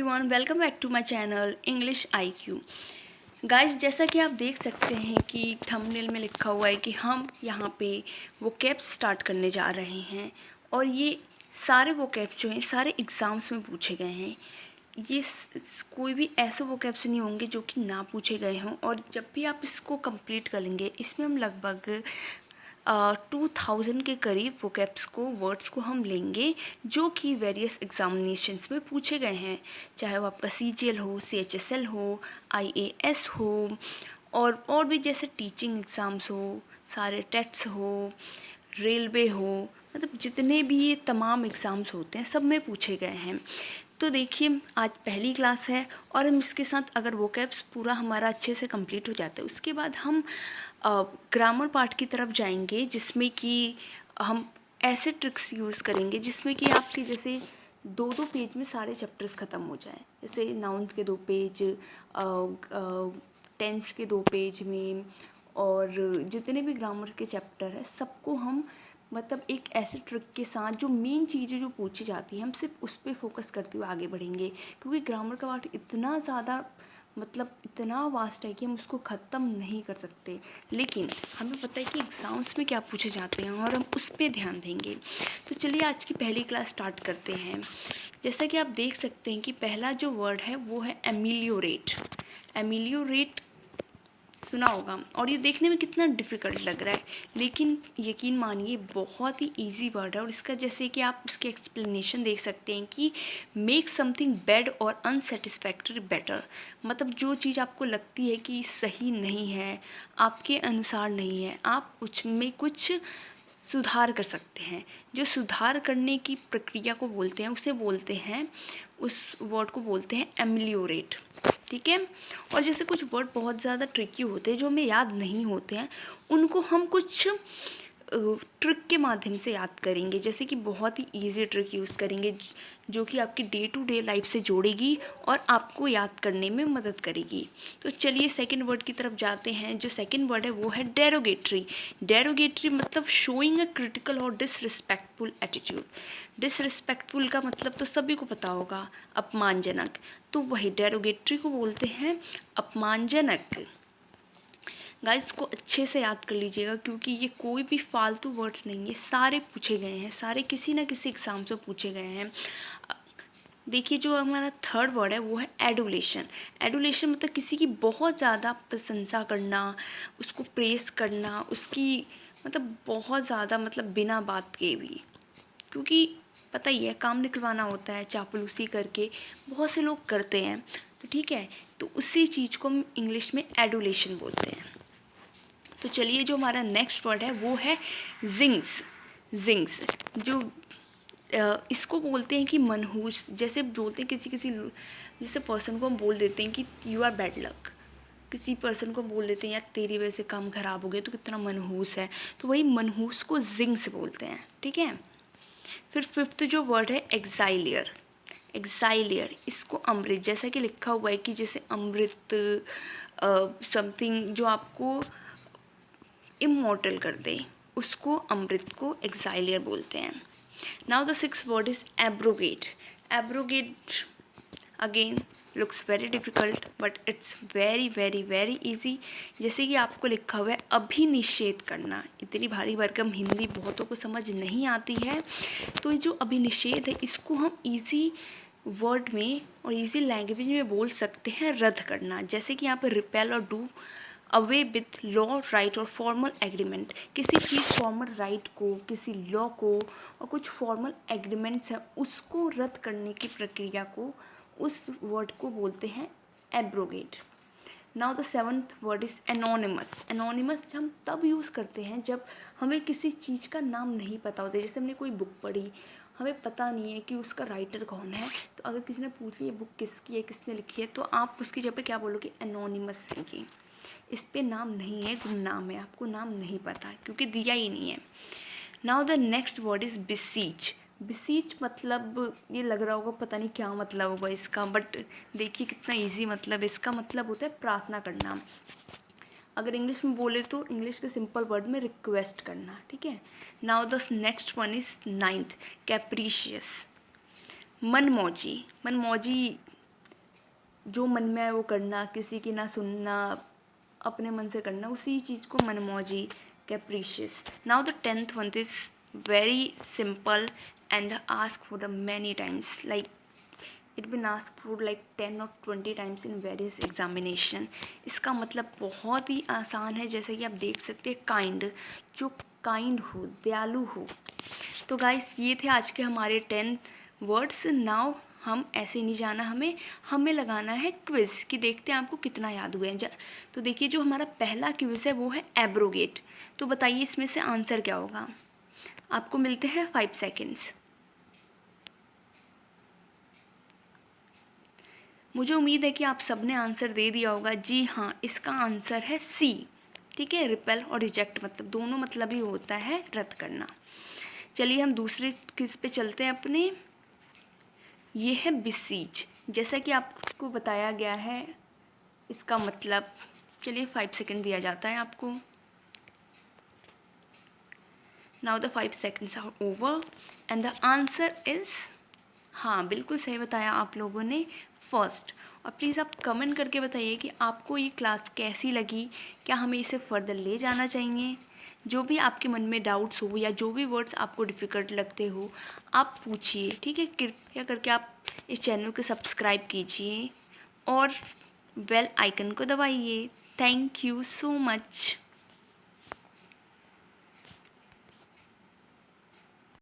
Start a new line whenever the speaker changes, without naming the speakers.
Everyone, welcome back to my channel English IQ। Guys, जैसा कि आप देख सकते हैं कि थंबनेल में लिखा हुआ है कि हम यहाँ पे वोकैब्स स्टार्ट करने जा रहे हैं और ये सारे वोकैब्स जो हैं सारे एग्ज़ाम्स में पूछे गए हैं। ये कोई भी ऐसे वोकैब्स नहीं होंगे जो कि ना पूछे गए हों। और जब भी आप इसको कंप्लीट करेंगे, इसमें हम लगभग 2000 के करीब वोकैब्स को वर्ड्स को हम लेंगे जो कि वेरियस एग्जामिनेशंस में पूछे गए हैं, चाहे वो आपका CGL हो, CHSL हो, IAS हो और भी जैसे टीचिंग एग्ज़ाम्स हो, सारे टेट्स हो, रेलवे हो, मतलब जितने भी ये तमाम एग्ज़ाम्स होते हैं सब में पूछे गए हैं। तो देखिए, आज पहली क्लास है और हम इसके साथ अगर वोकैब्स पूरा हमारा अच्छे से कंप्लीट हो जाता है, उसके बाद हम ग्रामर पार्ट की तरफ जाएंगे, जिसमें कि हम ऐसे ट्रिक्स यूज़ करेंगे जिसमें कि आपके जैसे 2-2 पेज में सारे चैप्टर्स ख़त्म हो जाएं। जैसे नाउन के 2 पेज, टेंस के 2 पेज में, और जितने भी ग्रामर के चैप्टर है सबको हम मतलब एक ऐसे ट्रिक के साथ जो मेन चीज़ें जो पूछी जाती है हम सिर्फ उस पर फोकस करते हुए आगे बढ़ेंगे, क्योंकि ग्रामर का पार्ट इतना ज़्यादा मतलब इतना वास्ट है कि हम उसको ख़त्म नहीं कर सकते। लेकिन हमें पता है कि एग्ज़ाम्स में क्या पूछे जाते हैं और हम उस पर ध्यान देंगे। तो चलिए आज की पहली क्लास स्टार्ट करते हैं। जैसा कि आप देख सकते हैं कि पहला जो वर्ड है वो है एमिलियोरेट। एमिलियोरेट सुना होगा और ये देखने में कितना डिफ़िकल्ट लग रहा है, लेकिन यकीन मानिए बहुत ही इजी वर्ड है। और इसका जैसे कि आप इसके एक्सप्लेनेशन देख सकते हैं कि मेक समथिंग बैड और अनसेटिस्फैक्टरी बेटर, मतलब जो चीज़ आपको लगती है कि सही नहीं है, आपके अनुसार नहीं है, आप उसमें कुछ सुधार कर सकते हैं। जो सुधार करने की प्रक्रिया को बोलते हैं उसे बोलते हैं, उस वर्ड को बोलते हैं एमिलियोरेट। ठीक है। और जैसे कुछ वर्ड बहुत ज़्यादा ट्रिकी होते हैं जो हमें याद नहीं होते हैं, उनको हम कुछ ट्रिक के माध्यम से याद करेंगे। जैसे कि बहुत ही इजी ट्रिक यूज़ करेंगे जो कि आपकी डे टू डे लाइफ से जोड़ेगी और आपको याद करने में मदद करेगी। तो चलिए सेकंड वर्ड की तरफ जाते हैं। जो सेकंड वर्ड है वो है डेरोगेटरी। डेरोगेटरी मतलब शोइंग अ क्रिटिकल और डिसरिस्पेक्टफुल एटीट्यूड। डिसरिस्पेक्टफुल का मतलब तो सभी को पता होगा, अपमानजनक। तो वही डेरोगेटरी को बोलते हैं अपमानजनक। गाइस को अच्छे से याद कर लीजिएगा, क्योंकि ये कोई भी फालतू वर्ड्स नहीं है, सारे पूछे गए हैं, सारे किसी ना किसी एग्जाम से पूछे गए हैं। देखिए, जो हमारा थर्ड वर्ड है वो है एडुलेशन। एडुलेशन मतलब किसी की बहुत ज़्यादा प्रशंसा करना, उसको प्रेस करना, उसकी मतलब बहुत ज़्यादा मतलब बिना बात के भी, क्योंकि पता ही है काम निकलवाना होता है चापलूसी करके, बहुत से लोग करते हैं। तो ठीक है, तो उसी चीज़ को हम इंग्लिश में एडुलेशन बोलते हैं। तो चलिए, जो हमारा नेक्स्ट वर्ड है वो है जिंग्स। जिंग्स जो इसको बोलते हैं कि मनहूस। जैसे बोलते हैं किसी किसी जैसे पर्सन को हम बोल देते हैं कि यू आर बैड लक, किसी पर्सन को बोल देते हैं यार तेरी वजह से काम खराब हो गया, तो कितना मनहूस है। तो वही मनहूस को जिंग्स बोलते हैं। ठीक है। फिर फिफ्थ जो वर्ड है एग्जाइलियर। एग्जाइलियर इसको अमृत, जैसा कि लिखा हुआ है कि जैसे अमृत समथिंग जो आपको इमॉर्टल कर दे, उसको अमृत को एग्जाइलियर बोलते हैं। Now the six word is abrogate. Abrogate again looks very difficult but it's very very very easy. जैसे कि आपको लिखा हुआ है अभिनिषेध करना। इतनी भारी भरकम हिंदी बहुतों को समझ नहीं आती है, तो ये जो अभिनिषेध है इसको हम इजी वर्ड में और इजी लैंग्वेज में बोल सकते हैं रद्द करना। जैसे कि यहाँ पे रिपेल और do away with law, right और फॉर्मल एग्रीमेंट। किसी चीज़ फॉर्मल राइट को, किसी लॉ को और कुछ फॉर्मल एग्रीमेंट्स हैं उसको रद्द करने की प्रक्रिया को, उस वर्ड को बोलते हैं abrogate. Now the seventh word is anonymous. Anonymous हम तब यूज़ करते हैं जब हमें किसी चीज़ का नाम नहीं पता होता है। जैसे हमने कोई बुक पढ़ी, हमें पता नहीं है कि उसका राइटर कौन है, तो अगर किसी ने पूछ लिया बुक किसकी है, किसने लिखी है, तो आप उसकी जगह पे क्या बोलोगे, एनोनिमस लिखिए। इस पे नाम नहीं है, गुमनाम है, आपको नाम नहीं पता क्योंकि दिया ही नहीं है। Now the next word is beseech. Beseech मतलब ये लग रहा होगा पता नहीं क्या मतलब होगा इसका, बट देखिए कितना इजी मतलब। इसका मतलब होता है प्रार्थना करना। अगर इंग्लिश में बोले तो इंग्लिश के सिंपल वर्ड में रिक्वेस्ट करना। ठीक है। Now the next one is ninth capricious. मनमौजी। मनमौजी जो मन में आए वो करना, किसी की ना सुनना, अपने मन से करना, उसी चीज़ को मनमौजी, capricious. Now the 10th one is very simple and asked for the many times, like it been asked for like 10 or 20 times in various examination. इसका मतलब बहुत ही आसान है, जैसे कि आप देख सकते हैं काइंड, जो काइंड हो, दयालु हो. तो गाइस ये थे आज के हमारे 10 वर्ड्स. नाउ हम ऐसे नहीं जाना, हमें लगाना है क्विज़ कि देखते हैं आपको कितना याद हुआ है. तो देखिए जो हमारा पहला क्विज़ है वो है एब्रोगेट. तो बताइए इसमें से आंसर क्या होगा. आपको मिलते हैं 5 सेकेंड्स. मुझे उम्मीद है कि आप सबने आंसर दे दिया होगा. जी हाँ, इसका आंसर है सी. ठीक है, रिपेल और रिजेक्ट मतलब दोनों मतलब ही होता है रद्द करना. चलिए हम दूसरे क्विज पे चलते हैं अपने. ये है बिसीज. जैसा कि आपको बताया गया है इसका मतलब. चलिए 5 सेकेंड दिया जाता है आपको. Now the 5 seconds are over and the answer is, हाँ बिल्कुल सही बताया आप लोगों ने, फर्स्ट. और प्लीज़ आप कमेंट करके बताइए कि आपको ये क्लास कैसी लगी, क्या हमें इसे फर्दर ले जाना चाहिए. जो भी आपके मन में डाउट्स हो या जो भी वर्ड्स आपको डिफ़िकल्ट लगते हो आप पूछिए. ठीक है, कृपया करके आप इस चैनल को सब्सक्राइब कीजिए और बेल आइकन को दबाइए. Thank you so much.